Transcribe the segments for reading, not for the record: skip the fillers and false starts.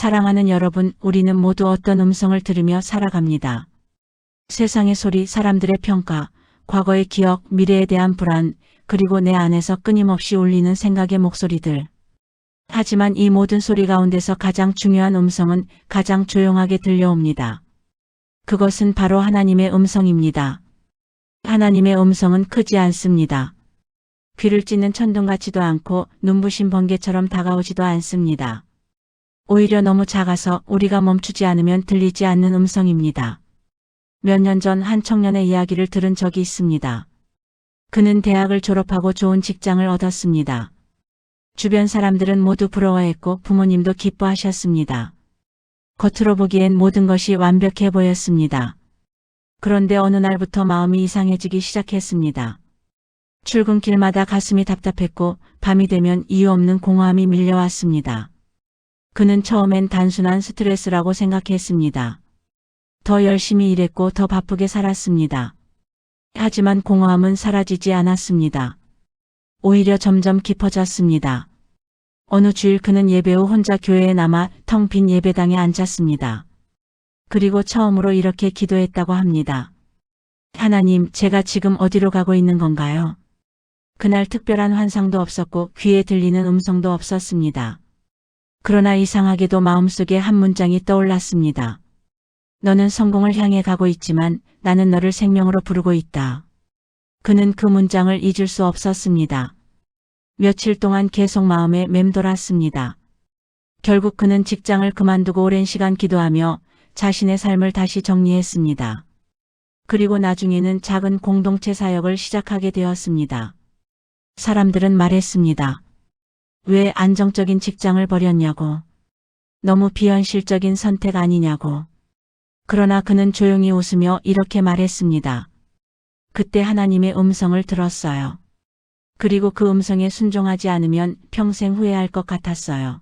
사랑하는 여러분, 우리는 모두 어떤 음성을 들으며 살아갑니다. 세상의 소리, 사람들의 평가, 과거의 기억, 미래에 대한 불안, 그리고 내 안에서 끊임없이 울리는 생각의 목소리들. 하지만 이 모든 소리 가운데서 가장 중요한 음성은 가장 조용하게 들려옵니다. 그것은 바로 하나님의 음성입니다. 하나님의 음성은 크지 않습니다. 귀를 찢는 천둥 같지도 않고 눈부신 번개처럼 다가오지도 않습니다. 오히려 너무 작아서 우리가 멈추지 않으면 들리지 않는 음성입니다. 몇 년 전 한 청년의 이야기를 들은 적이 있습니다. 그는 대학을 졸업하고 좋은 직장을 얻었습니다. 주변 사람들은 모두 부러워했고 부모님도 기뻐하셨습니다. 겉으로 보기엔 모든 것이 완벽해 보였습니다. 그런데 어느 날부터 마음이 이상해지기 시작했습니다. 출근길마다 가슴이 답답했고 밤이 되면 이유 없는 공허함이 밀려왔습니다. 그는 처음엔 단순한 스트레스라고 생각했습니다. 더 열심히 일했고 더 바쁘게 살았습니다. 하지만 공허함은 사라지지 않았습니다. 오히려 점점 깊어졌습니다. 어느 주일 그는 예배 후 혼자 교회에 남아 텅 빈 예배당에 앉았습니다. 그리고 처음으로 이렇게 기도했다고 합니다. 하나님, 제가 지금 어디로 가고 있는 건가요? 그날 특별한 환상도 없었고 귀에 들리는 음성도 없었습니다. 그러나 이상하게도 마음속에 한 문장이 떠올랐습니다. 너는 성공을 향해 가고 있지만 나는 너를 생명으로 부르고 있다. 그는 그 문장을 잊을 수 없었습니다. 며칠 동안 계속 마음에 맴돌았습니다. 결국 그는 직장을 그만두고 오랜 시간 기도하며 자신의 삶을 다시 정리했습니다. 그리고 나중에는 작은 공동체 사역을 시작하게 되었습니다. 사람들은 말했습니다. 왜 안정적인 직장을 버렸냐고. 너무 비현실적인 선택 아니냐고. 그러나 그는 조용히 웃으며 이렇게 말했습니다. 그때 하나님의 음성을 들었어요. 그리고 그 음성에 순종하지 않으면 평생 후회할 것 같았어요.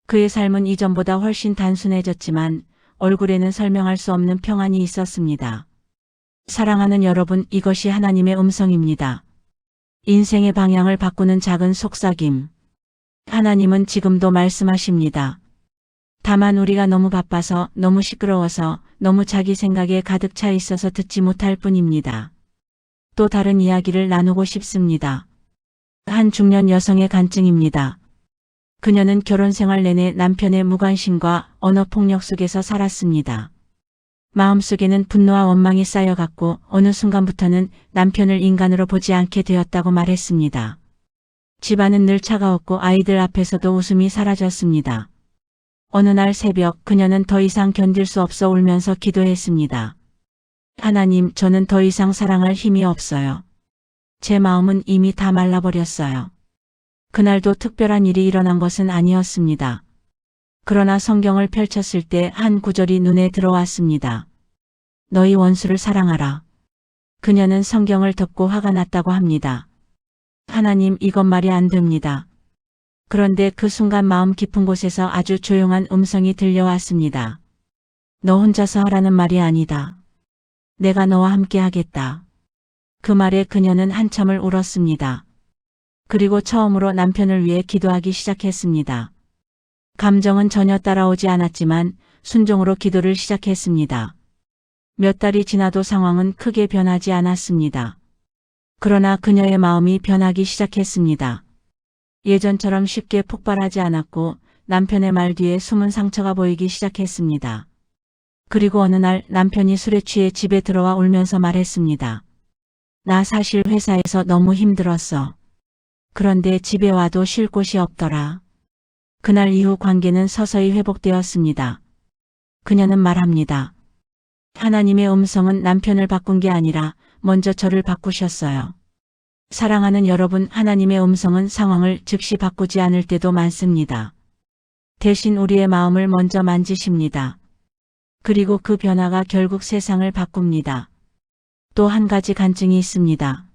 그의 삶은 이전보다 훨씬 단순해졌지만 얼굴에는 설명할 수 없는 평안이 있었습니다. 사랑하는 여러분, 이것이 하나님의 음성입니다. 인생의 방향을 바꾸는 작은 속삭임. 하나님은 지금도 말씀하십니다. 다만 우리가 너무 바빠서, 너무 시끄러워서, 너무 자기 생각에 가득 차 있어서 듣지 못할 뿐입니다. 또 다른 이야기를 나누고 싶습니다. 한 중년 여성의 간증입니다. 그녀는 결혼 생활 내내 남편의 무관심과 언어폭력 속에서 살았습니다. 마음속에는 분노와 원망이 쌓여갔고 어느 순간부터는 남편을 인간으로 보지 않게 되었다고 말했습니다. 집안은 늘 차가웠고 아이들 앞에서도 웃음이 사라졌습니다. 어느 날 새벽 그녀는 더 이상 견딜 수 없어 울면서 기도했습니다. 하나님, 저는 더 이상 사랑할 힘이 없어요. 제 마음은 이미 다 말라버렸어요. 그날도 특별한 일이 일어난 것은 아니었습니다. 그러나 성경을 펼쳤을 때 한 구절이 눈에 들어왔습니다. 너희 원수를 사랑하라. 그녀는 성경을 덮고 화가 났다고 합니다. 하나님, 이건 말이 안 됩니다. 그런데 그 순간 마음 깊은 곳에서 아주 조용한 음성이 들려왔습니다. 너 혼자서 하라는 말이 아니다. 내가 너와 함께 하겠다. 그 말에 그녀는 한참을 울었습니다. 그리고 처음으로 남편을 위해 기도하기 시작했습니다. 감정은 전혀 따라오지 않았지만 순종으로 기도를 시작했습니다. 몇 달이 지나도 상황은 크게 변하지 않았습니다. 그러나 그녀의 마음이 변하기 시작했습니다. 예전처럼 쉽게 폭발하지 않았고 남편의 말 뒤에 숨은 상처가 보이기 시작했습니다. 그리고 어느 날 남편이 술에 취해 집에 들어와 울면서 말했습니다. 나 사실 회사에서 너무 힘들었어. 그런데 집에 와도 쉴 곳이 없더라. 그날 이후 관계는 서서히 회복되었습니다. 그녀는 말합니다. 하나님의 음성은 남편을 바꾼 게 아니라 먼저 저를 바꾸셨어요. 사랑하는 여러분, 하나님의 음성은 상황을 즉시 바꾸지 않을 때도 많습니다. 대신 우리의 마음을 먼저 만지십니다. 그리고 그 변화가 결국 세상을 바꿉니다. 또 한 가지 간증이 있습니다.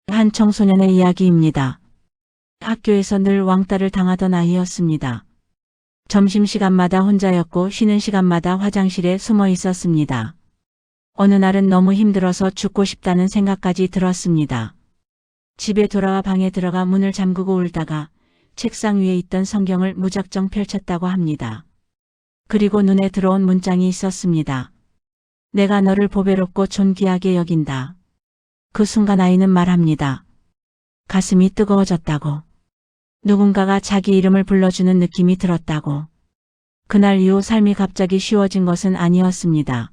한 청소년의 이야기입니다. 학교에서 늘 왕따를 당하던 아이였습니다. 점심시간마다 혼자였고 쉬는 시간마다 화장실에 숨어 있었습니다. 어느 날은 너무 힘들어서 죽고 싶다는 생각까지 들었습니다. 집에 돌아와 방에 들어가 문을 잠그고 울다가 책상 위에 있던 성경을 무작정 펼쳤다고 합니다. 그리고 눈에 들어온 문장이 있었습니다. 내가 너를 보배롭고 존귀하게 여긴다. 그 순간 아이는 말합니다. 가슴이 뜨거워졌다고. 누군가가 자기 이름을 불러주는 느낌이 들었다고. 그날 이후 삶이 갑자기 쉬워진 것은 아니었습니다.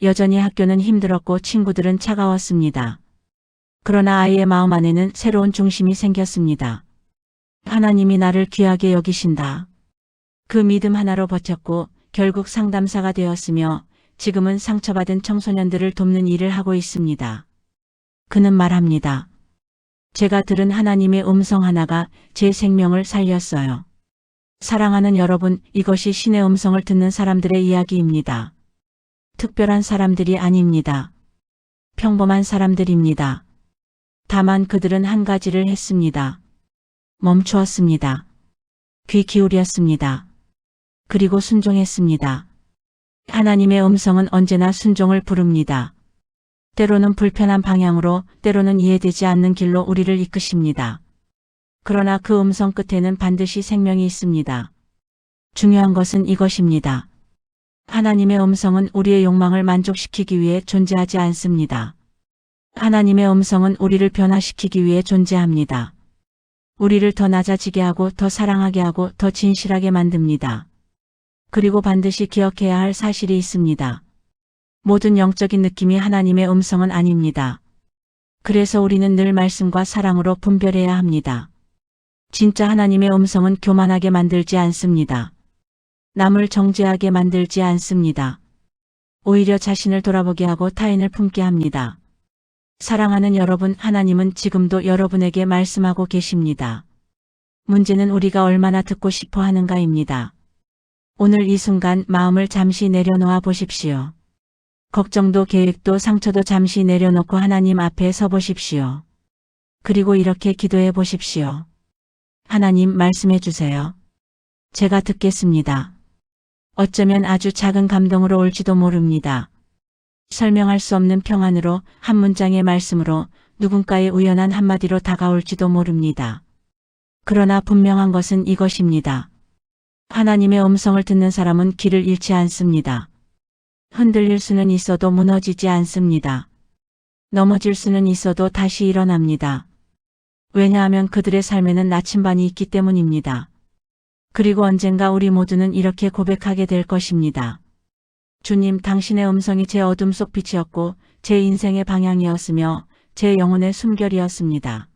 여전히 학교는 힘들었고 친구들은 차가웠습니다. 그러나 아이의 마음 안에는 새로운 중심이 생겼습니다. 하나님이 나를 귀하게 여기신다. 그 믿음 하나로 버텼고 결국 상담사가 되었으며 지금은 상처받은 청소년들을 돕는 일을 하고 있습니다. 그는 말합니다. 제가 들은 하나님의 음성 하나가 제 생명을 살렸어요. 사랑하는 여러분, 이것이 신의 음성을 듣는 사람들의 이야기입니다. 특별한 사람들이 아닙니다. 평범한 사람들입니다. 다만 그들은 한 가지를 했습니다. 멈추었습니다. 귀 기울였습니다. 그리고 순종했습니다. 하나님의 음성은 언제나 순종을 부릅니다. 때로는 불편한 방향으로, 때로는 이해되지 않는 길로 우리를 이끄십니다. 그러나 그 음성 끝에는 반드시 생명이 있습니다. 중요한 것은 이것입니다. 하나님의 음성은 우리의 욕망을 만족시키기 위해 존재하지 않습니다. 하나님의 음성은 우리를 변화시키기 위해 존재합니다. 우리를 더 낮아지게 하고 더 사랑하게 하고 더 진실하게 만듭니다. 그리고 반드시 기억해야 할 사실이 있습니다. 모든 영적인 느낌이 하나님의 음성은 아닙니다. 그래서 우리는 늘 말씀과 사랑으로 분별해야 합니다. 진짜 하나님의 음성은 교만하게 만들지 않습니다. 남을 정죄하게 만들지 않습니다. 오히려 자신을 돌아보게 하고 타인을 품게 합니다. 사랑하는 여러분, 하나님은 지금도 여러분에게 말씀하고 계십니다. 문제는 우리가 얼마나 듣고 싶어 하는가입니다. 오늘 이 순간 마음을 잠시 내려놓아 보십시오. 걱정도 계획도 상처도 잠시 내려놓고 하나님 앞에 서 보십시오. 그리고 이렇게 기도해 보십시오. 하나님, 말씀해 주세요. 제가 듣겠습니다. 어쩌면 아주 작은 감동으로 올지도 모릅니다. 설명할 수 없는 평안으로, 한 문장의 말씀으로, 누군가의 우연한 한마디로 다가올지도 모릅니다. 그러나 분명한 것은 이것입니다. 하나님의 음성을 듣는 사람은 길을 잃지 않습니다. 흔들릴 수는 있어도 무너지지 않습니다. 넘어질 수는 있어도 다시 일어납니다. 왜냐하면 그들의 삶에는 나침반이 있기 때문입니다. 그리고 언젠가 우리 모두는 이렇게 고백하게 될 것입니다. 주님, 당신의 음성이 제 어둠 속 빛이었고 제 인생의 방향이었으며 제 영혼의 숨결이었습니다.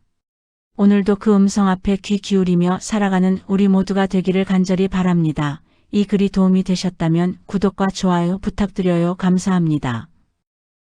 오늘도 그 음성 앞에 귀 기울이며 살아가는 우리 모두가 되기를 간절히 바랍니다. 이 글이 도움이 되셨다면 구독과 좋아요 부탁드려요. 감사합니다.